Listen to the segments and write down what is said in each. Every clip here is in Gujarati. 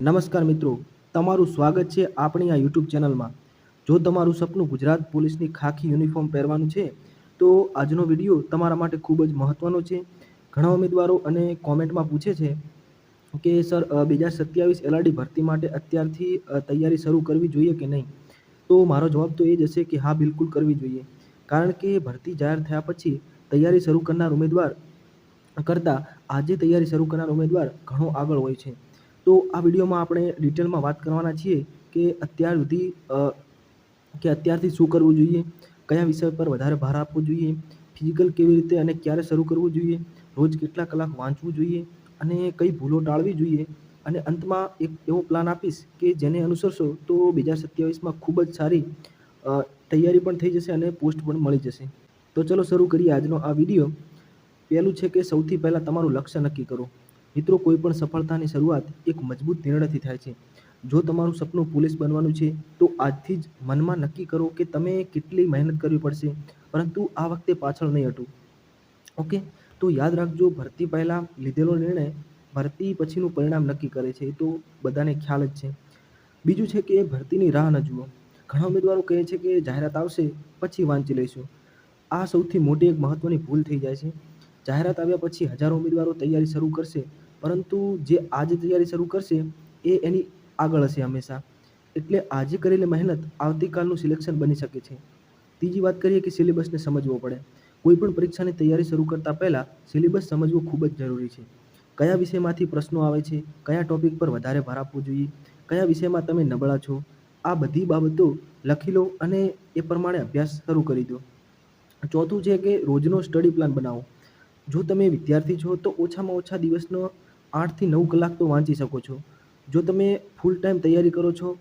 નમસ્કાર મિત્રો, તમારું સ્વાગત છે આપણી આ યુટ્યુબ ચેનલમાં. જો તમારું સપનું ગુજરાત પોલીસની ખાખી યુનિફોર્મ પહેરવાનું છે, તો આજનો વિડીયો તમારા માટે ખૂબ જ મહત્ત્વનો છે. ઘણા ઉમેદવારો અને કોમેન્ટમાં પૂછે છે કે સર 2027 એલઆરડી ભરતી માટે અત્યારથી તૈયારી શરૂ કરવી જોઈએ કે નહીં? તો મારો જવાબ તો એ જ હશે કે હા, બિલકુલ કરવી જોઈએ. કારણ કે ભરતી જાહેર થયા પછી તૈયારી શરૂ કરનાર ઉમેદવાર કરતાં આજે તૈયારી શરૂ કરનાર ઉમેદવાર ઘણો આગળ હોય છે. તો આ વિડીયોમાં આપણે ડિટેલમાં વાત કરવાના છીએ કે અત્યારથી શું કરવું જોઈએ, કયા વિષય પર વધારે ભાર આપવો જોઈએ, ફિઝિકલ કેવી રીતે અને ક્યારે શરૂ કરવું જોઈએ, રોજ કેટલા કલાક વાંચવું જોઈએ અને કઈ ભૂલો ટાળવી જોઈએ. અને અંતમાં એક એવો પ્લાન આપીશ કે જેને અનુસરશો તો 2027માં ખૂબ જ સારી તૈયારી પણ થઈ જશે અને પોસ્ટ પણ મળી જશે. તો ચલો શરૂ કરીએ આજનો આ વિડીયો. પહેલું છે કે સૌથી પહેલાં તમારું લક્ષ્ય નક્કી કરો. મિત્રો, કોઈ પણ સફળતાની શરૂઆત એક મજબૂત નિર્ણયથી થાય છે. જો તમારું સપનું પોલીસ બનવાનું છે તો આજથી જ મનમાં નક્કી કરો કે તમે કેટલી મહેનત કરવી પડશે, પરંતુ આ વખતે પાછળ નહીં હટવું. ઓકે, તો યાદ રાખજો, ભરતી પહેલાં લીધેલો નિર્ણય ભરતી પછીનું પરિણામ નક્કી કરે છે. એ તો બધાને ખ્યાલ જ છે. બીજું છે કે ભરતીની રાહ ન જુઓ. ઘણા ઉમેદવારો કહે છે કે જાહેરાત આવશે પછી વાંચી લઈશું. આ સૌથી મોટી એક મહત્ત્વની ભૂલ થઈ જાય છે. જાહેરાત આવ્યા પછી હજારો ઉમેદવારો તૈયારી શરૂ કરશે, પરંતુ જે આજે તૈયારી શરૂ કરશે એ એની આગળ હશે હંમેશા. એટલે આજે કરેલી મહેનત આવતીકાલનું સિલેક્શન બની શકે છે. ત્રીજી વાત કરીએ કે સિલેબસને સમજવો પડે. કોઈ પણ પરીક્ષાની તૈયારી શરૂ કરતાં પહેલાં સિલેબસ સમજવું ખૂબ જ જરૂરી છે. કયા વિષયમાંથી પ્રશ્નો આવે છે, કયા ટોપિક પર વધારે ભાર આપવો જોઈએ, કયા વિષયમાં તમે નબળા છો, આ બધી બાબતો લખી લો અને એ પ્રમાણે અભ્યાસ શરૂ કરી દો. ચોથું છે કે રોજનો સ્ટડી પ્લાન બનાવો. જો તમે વિદ્યાર્થી છો તો ઓછામાં ઓછા દિવસનો 8થી 9 કલાક તો વાંચી શકો છો. જો તમે ફૂલ ટાઈમ તૈયારી કરો છો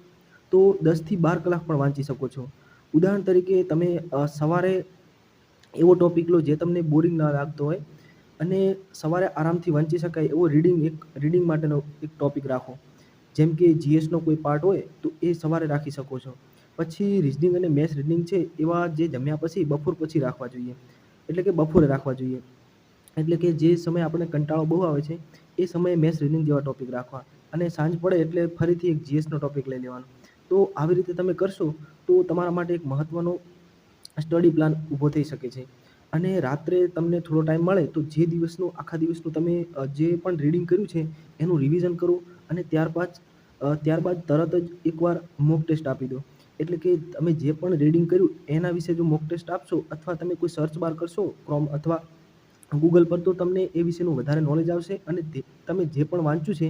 તો 10થી 12 કલાક પણ વાંચી શકો છો. ઉદાહરણ તરીકે તમે સવારે એવો ટોપિક લો જે તમને બોરિંગ ના લાગતો હોય અને સવારે આરામથી વાંચી શકાય એવો રીડિંગ માટેનો એક ટોપિક રાખો. જેમ કે જીએસનો કોઈ પાર્ટ હોય તો એ સવારે રાખી શકો છો. પછી રિઝનિંગ અને મેથ્સ રીડિંગ છે એવા જે જમ્યા પછી બપોર પછી રાખવા જોઈએ, એટલે કે બપોરે રાખવા જોઈએ. એટલે કે જે સમયે આપણે કંટાળો બહુ આવે છે એ સમયે મેથ્સ રીડિંગ જેવા ટોપિક રાખવા અને સાંજ પડે એટલે ફરીથી એક જીએસનો ટોપિક લઈ લેવાનો. તો આવી રીતે તમે કરશો તો તમારા માટે એક મહત્ત્વનો સ્ટડી પ્લાન ઊભો થઈ શકે છે. અને રાત્રે તમને થોડો ટાઈમ મળે તો આખા દિવસનું તમે જે પણ રીડિંગ કર્યું છે એનું રિવિઝન કરો અને ત્યારબાદ તરત જ એકવાર મોક ટેસ્ટ આપી દો. એટલે કે તમે જે પણ રીડિંગ કર્યું એના વિશે જો મોક ટેસ્ટ આપશો અથવા તમે કોઈ સર્ચ બાર કરશો ક્રોમ અથવા ગૂગલ પર, તો તમને એ વિશેનું વધારે નોલેજ આવશે અને તમે જે પણ વાંચ્યું છે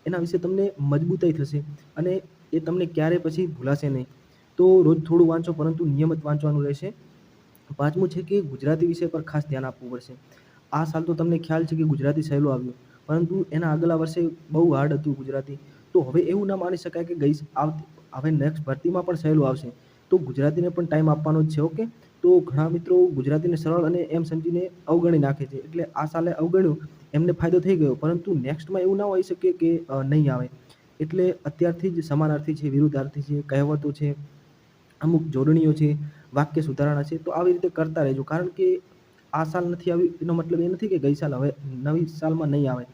એના વિશે તમને મજબૂતાઈ થશે અને એ તમને ક્યારેય પછી ભૂલાશે નહીં. તો રોજ થોડું વાંચો, પરંતુ નિયમિત વાંચવાનું રહેશે. પાંચમું છે કે ગુજરાતી વિષય પર ખાસ ધ્યાન આપવું પડશે. આ સાલ તો તમને ખ્યાલ છે કે ગુજરાતી સહેલું આવ્યું, પરંતુ એના આગલા વર્ષે બહુ હાર્ડ હતું ગુજરાતી. તો હવે એવું ના માની શકાય કે હવે નેક્સ્ટ ભરતીમાં પણ સહેલું આવશે. તો ગુજરાતીને પણ ટાઈમ આપવાનો જ છે. ઓકે, તો ઘણા મિત્રો ગુજરાતીને સરળ અને એમ સમજીને અવગણી નાખે છે. એટલે આ સાલે અવગણ્યું, એમને ફાયદો થઈ ગયો, પરંતુ નેક્સ્ટમાં એવું ના હોઈ શકે કે નહીં આવે. એટલે અત્યારથી જ સમાનાર્થી છે, વિરુદ્ધાર્થી છે, કહેવતો છે, અમુક જોડણીઓ છે, વાક્ય સુધારણા છે, તો આવી રીતે કરતા રહેજો. કારણ કે આ સાલ નથી આવ્યું એનો મતલબ એ નથી કે ગઈ સાલ હવે નવી સાલમાં નહીં આવે.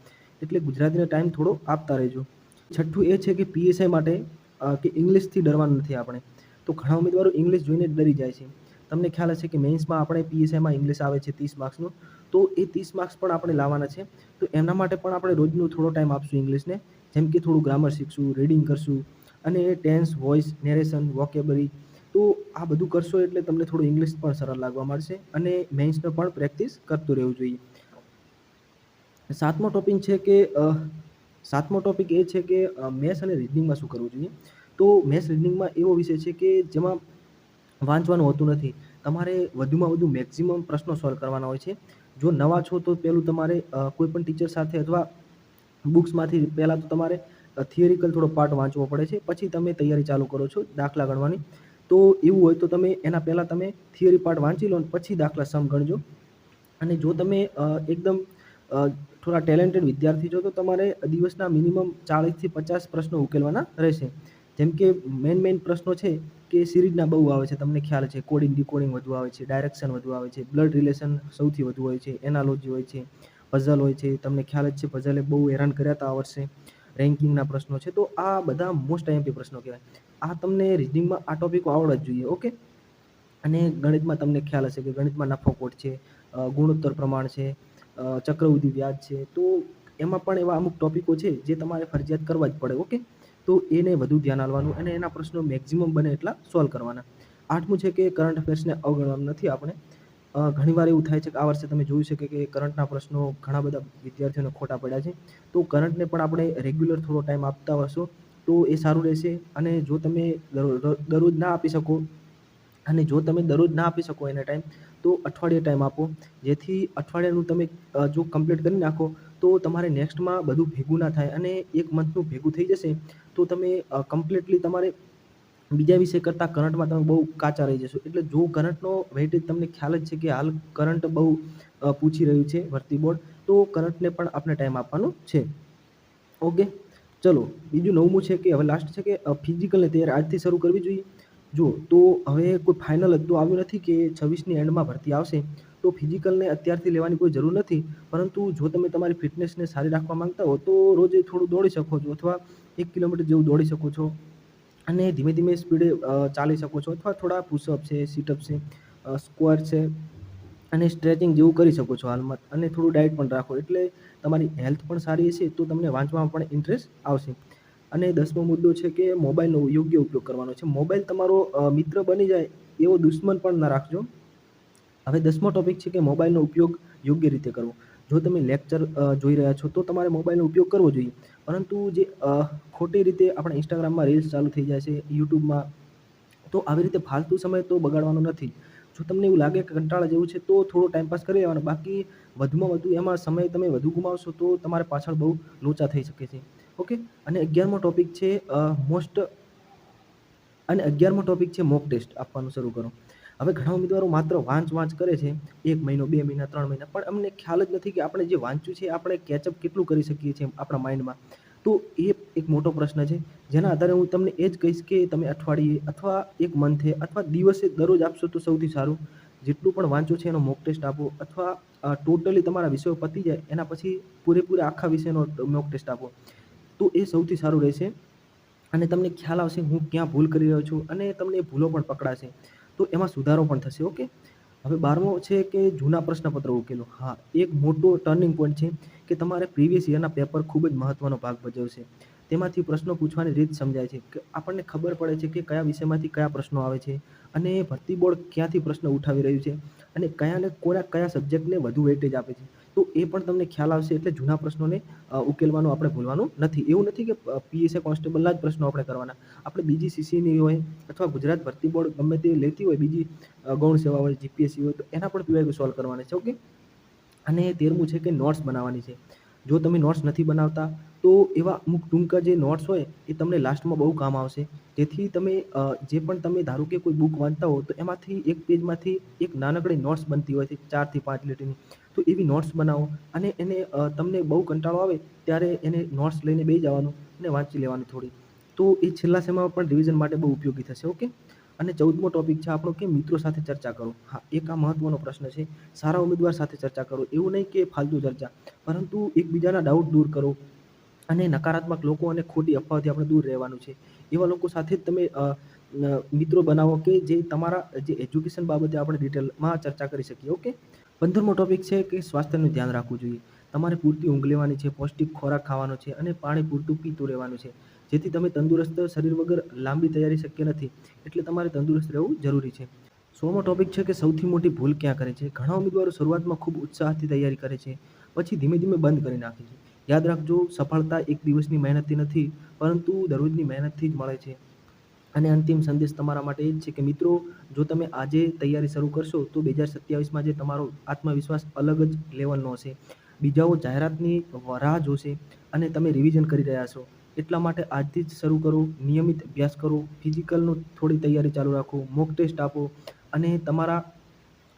એટલે ગુજરાતીને ટાઈમ થોડો આપતા રહેજો. છઠ્ઠું એ છે કે પીએસઆઈ માટે કે ઇંગ્લિશથી ડરવાનું નથી આપણે. તો ઘણા ઉમેદવારો ઇંગ્લિશ જોઈને ડરી જાય છે. તમને ખ્યાલ હશે કે મેઇન્સમાં આપણે પીએસઆઈમાં ઇંગ્લિશ આવે છે 30 માર્ક્સનું, તો એ 30 માર્ક્સ પણ આપણે લાવવાના છે. તો એના માટે પણ આપણે રોજનો થોડો ટાઈમ આપશું ઇંગ્લિશને. જેમ કે થોડું ગ્રામર શીખશું, રીડિંગ કરશું અને ટેન્સ, વોઇસ, નેરેશન, વોકેબરી. તો આ બધું કરશો એટલે તમને થોડું ઇંગ્લિશ પણ સરળ લાગવા માંડશે અને મેઇન્સનો પણ પ્રેક્ટિસ કરતું રહેવું જોઈએ. સાતમો ટોપિક એ છે કે મેથ્સ અને રીઝનિંગમાં શું કરવું જોઈએ. તો મેથ્સ રીઝનિંગમાં એવો વિષય છે કે જેમાં વાંચવાનું હોતું નથી. તમારે વધુમાં વધુ મેક્સિમમ પ્રશ્નો સોલ્વ કરવાના હોય છે. જો નવા છો તો પહેલું તમારે કોઈ પણ ટીચર સાથે અથવા બુક્સમાંથી પહેલાં તો તમારે થિયરિકલ થોડો પાર્ટ વાંચવો પડે છે. પછી તમે તૈયારી ચાલુ કરો છો દાખલા ગણવાની. તો એવું હોય તો તમે એના પહેલાં તમે થિયરી પાર્ટ વાંચી લો અને પછી દાખલા સમ ગણજો. અને જો તમે એકદમ થોડા ટેલેન્ટેડ વિદ્યાર્થી છો તો તમારે દિવસના મિનિમમ 40થી 50 પ્રશ્નો ઉકેલવાના રહેશે. જેમ કે મેઇન પ્રશ્નો છે કે સિરીઝના બહુ આવે છે, તમને ખ્યાલ છે. કોડિંગ, ડીકોડિંગ વધુ આવે છે, ડાયરેક્શન વધુ આવે છે, બ્લડ રિલેશન સૌથી વધુ હોય છે, એનાલોજી હોય છે, પઝલ હોય છે. તમને ખ્યાલ જ છે, પઝલે બહુ હેરાન કર્યા હતા આ વર્ષે. રેન્કિંગના પ્રશ્નો છે. તો આ બધા મોસ્ટ આઈએમપી પ્રશ્નો કહેવાય. આ તમને રીઝનિંગમાં આ ટોપિકો આવડવા જ જોઈએ. ઓકે. અને ગણિતમાં તમને ખ્યાલ હશે કે ગણિતમાં નફો ખોટ છે, ગુણોત્તર પ્રમાણ છે, ચક્રવૃદ્ધિ વ્યાજ છે. તો એમાં પણ એવા અમુક ટોપિકો છે જે તમારે ફરજિયાત કરવા જ પડે. ઓકે. તો એને વધુ ધ્યાન આપવાનું અને એના પ્રશ્નો મેક્સિમમ બને એટલા સોલ્વ કરવાના. 8મું છે કે કરંટ અફેર્સને અવગણવાનું નથી આપણે. ઘણીવાર એવું થાય છે કે આ વર્ષે તમે જોયું છે કે કરંટના પ્રશ્નો ઘણા બધા વિદ્યાર્થીઓને ખોટા પડ્યા છે. તો કરંટને પણ આપણે રેગ્યુલર થોડો ટાઈમ આપતા હશો તો એ સારું રહેશે. અને જો તમે દરરોજ ના આપી શકો, અને જો તમે દરરોજ ના આપી શકો એને ટાઈમ, તો અઠવાડિયે ટાઈમ આપો. જેથી અઠવાડિયાનું તમે જો કમ્પ્લીટ કરી નાખો તો તમારે નેક્સ્ટમાં બધું ભેગું ના થાય અને એક મંથનું ભેગું થઈ જશે તો તમે કમ્પ્લીટલી તમારે બીજા વિષય કરતાં કરંટમાં તમે બહુ કાચા રહી જશો. એટલે જો કરંટનો વેઇટેજ તમને ખ્યાલ જ છે કે હાલ કરંટ બહુ પૂછી રહ્યું છે ભરતી બોર્ડ, તો કરંટને પણ આપણે ટાઈમ આપવાનો છે. ઓકે. ચલો બીજું 9મું છે કે હવે લાસ્ટ છે કે ફિઝિકલની તૈયારી આજથી શરૂ કરવી જોઈએ. જો તો હવે કોઈ ફાઇનલ જ તો આવ્યું નથી કે 26ની એન્ડમાં ભરતી આવશે, તો ફિઝિકલને અત્યારથી લેવાની કોઈ જરૂર નથી. પરંતુ જો તમે તમારી ફિટનેસને સારી રાખવા માંગતા હો તો રોજ થોડું દોડી શકો છો, અથવા 1 કિલોમીટર જેવું દોડી શકો છો, અને ધીમે ધીમે સ્પીડે ચાલી શકો છો, અથવા થોડા પુશઅપ છે, સિટઅપ છે, સ્ક્વોટ છે અને સ્ટ્રેચિંગ જેવું કરી શકો છો હાલમાં. અને થોડું ડાયટ પણ રાખો એટલે તમારી હેલ્થ પણ સારી હશે તો તમને વાંચવામાં પણ ઇન્ટરેસ્ટ આવશે. અને 10મો મુદ્દો છે કે મોબાઈલનો યોગ્ય ઉપયોગ કરવાનો છે. મોબાઈલ તમારો મિત્ર બની જાય એવો દુશ્મન પણ ના રાખજો. હવે 10મો ટોપિક છે કે મોબાઈલનો ઉપયોગ યોગ્ય રીતે કરવો. જો તમે લેક્ચર જોઈ રહ્યા છો તો તમારે મોબાઈલનો ઉપયોગ કરવો જોઈએ. પરંતુ જે ખોટી રીતે આપણે ઇન્સ્ટાગ્રામમાં રીલ્સ ચાલુ થઈ જાય છે, યુટ્યુબમાં, તો આવી રીતે ફાલતુ સમય તો બગાડવાનો નથી. જો તમને એવું લાગે કે કંટાળા જેવું છે તો થોડો ટાઈમપાસ કરી લેવાનો. બાકી વધુમાં વધુ એમાં સમય તમે વધુ ગુમાવશો તો તમારે પાછળ બહુ લોચા થઈ શકે છે. ઓકે. અને 11મો ટોપિક છે મોક ટેસ્ટ આપવાનું શરૂ કરો. હવે ઘણા ઉમેદવારો માત્ર વાંચ કરે છે 1 મહિનો, 2 મહિના, 3 મહિના, પણ અમને ખ્યાલ જ નથી કે આપણે જે વાંચ્યું છે આપણે કેચઅપ કેટલું કરી શકીએ છીએ આપણા માઇન્ડમાં. તો એ એક મોટો પ્રશ્ન છે, જેના આધારે હું તમને એ જ કહીશ કે તમે અઠવાડિયે અથવા 1 મંથે અથવા દિવસે દરરોજ આપશો તો સૌથી સારું. જેટલું પણ વાંચો છે એનો મોક ટેસ્ટ આપો, અથવા ટોટલી તમારા વિષયો પતી જાય એના પછી પૂરેપૂરા આખા વિષયનો મોક ટેસ્ટ આપો, તો એ સૌથી સારું રહેશે. અને તમને ખ્યાલ આવશે હું ક્યાં ભૂલ કરી રહ્યો છું, અને તમને એ ભૂલો પણ પકડાશે તો એમાં સુધારો પણ થશે. ઓકે. હવે 12મો છે કે જૂના પ્રશ્નપત્રો ઉકેલો. હા, એક મોટો ટર્નિંગ પોઈન્ટ છે કે તમારે પ્રીવિયસ યરના પેપર ખૂબ જ મહત્વનો ભાગ ભજવશે. તેમાંથી પ્રશ્નો પૂછવાની રીત સમજાય છે કે આપણને ખબર પડે છે કે કયા વિષયમાંથી કયા પ્રશ્નો આવે છે, અને ભરતી બોર્ડ ક્યાંથી પ્રશ્ન ઉઠાવી રહ્યું છે, અને કયા સબ્જેક્ટને વધુ વેઇટેજ આપે છે. તો એ પણ તમને ખ્યાલ આવશે. એટલે જૂના પ્રશ્નોને ઉકેલવાનું આપણે ભૂલવાનું નથી. એવું નથી કે પીએસઆઈ કોન્સ્ટેબલના જ પ્રશ્નો આપણે કરવાના. આપણે બીજી સીસીની હોય અથવા ગુજરાત ભરતી બોર્ડ ગમે તે લેતી હોય, બીજી ગૌણ સેવા હોય, જીપીએસસી હોય, તો એના પણ પીવાયક્યુ સોલ્વ કરવાના છે. ઓકે. અને 13મું છે કે નોટ્સ બનાવવાની છે. જો તમે નોટ્સ નથી બનાવતા તો એવા અમુક ટૂંકા જે નોટ્સ હોય એ તમને લાસ્ટમાં બહુ કામ આવશે. જેથી તમે જે પણ તમે ધારો કે કોઈ બુક વાંચતા હો તો એમાંથી એક પેજમાંથી એક નાનકડી નોટ્સ બનતી હોય છે 4 થી 5 લીટીની. તો એવી નોટ્સ બનાવો, અને એને તમને બહુ કંટાળો આવે ત્યારે એને નોટ્સ લઈને બેસી જવાનું અને વાંચી લેવાની થોડી. તો એ છેલ્લા સમયમાં પણ રિવિઝન માટે બહુ ઉપયોગી થશે. ઓકે. અને 14મો ટોપિક છે આપણો કે મિત્રો સાથે ચર્ચા કરો. હા, એક આ મહત્વનો પ્રશ્ન છે. સારા ઉમેદવાર સાથે ચર્ચા કરો. એવું નહીં કે ફાલતુ ચર્ચા, પરંતુ એકબીજાના ડાઉટ દૂર કરો. અને નકારાત્મક લોકો અને ખોટી અફવાઓથી આપણે દૂર રહેવાનું છે. એવા લોકો સાથે જ તમે મિત્રો બનાવો કે જે તમારા જે એજ્યુકેશન બાબતે આપણે ડિટેલમાં ચર્ચા કરી શકીએ. ઓકે. 15મો ટોપિક છે કે સ્વાસ્થ્યનું ધ્યાન રાખવું જોઈએ. તમારે પૂરતી ઊંઘ લેવાની છે, પૌષ્ટિક ખોરાક ખાવાનો છે, અને પાણી પૂરતું પીતું રહેવાનું છે. જેથી તમે તંદુરસ્ત શરીર વગર લાંબી તૈયારી શક્ય નથી. એટલે તમારે તંદુરસ્ત રહેવું જરૂરી છે. 16મો ટોપિક છે કે સૌથી મોટી ભૂલ ક્યાં કરે છે. ઘણા ઉમેદવારો શરૂઆતમાં ખૂબ ઉત્સાહથી તૈયારી કરે છે, પછી ધીમે ધીમે બંધ કરી નાખે છે. યાદ રાખજો, સફળતા એક દિવસની મહેનતથી નથી, પરંતુ દરરોજની મહેનતથી જ મળે છે. અને અંતિમ સંદેશ તમારા માટે એ જ છે કે મિત્રો, જો તમે આજે તૈયારી શરૂ કરશો તો 2027માં જે તમારો આત્મવિશ્વાસ અલગ જ લેવલનો હશે. બીજાઓ જાહેરાતની રાહ જોશે અને તમે રિવિઝન કરી રહ્યા છો. એટલા માટે આજથી જ શરૂ કરો. નિયમિત અભ્યાસ કરો, ફિઝિકલનું થોડી તૈયારી ચાલુ રાખો, મોક ટેસ્ટ આપો, અને તમારા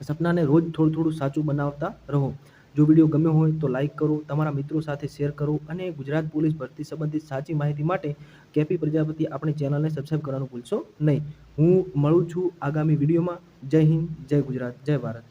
સપનાને રોજ થોડું થોડું સાચું બનાવતા રહો. જો વિડીયો ગમ્યો હોય તો લાઇક કરો, તમારા મિત્રો સાથે શેર કરો, અને ગુજરાત પોલીસ ભરતી સંબંધિત સાચી માહિતી માટે કેપી પ્રજાપતિ આપણી ચેનલને સબસ્ક્રાઈબ કરવાનું ભૂલશો નહીં. હું મળું છું આગામી વિડીયોમાં. જય હિન્દ, જય ગુજરાત, જય ભારત.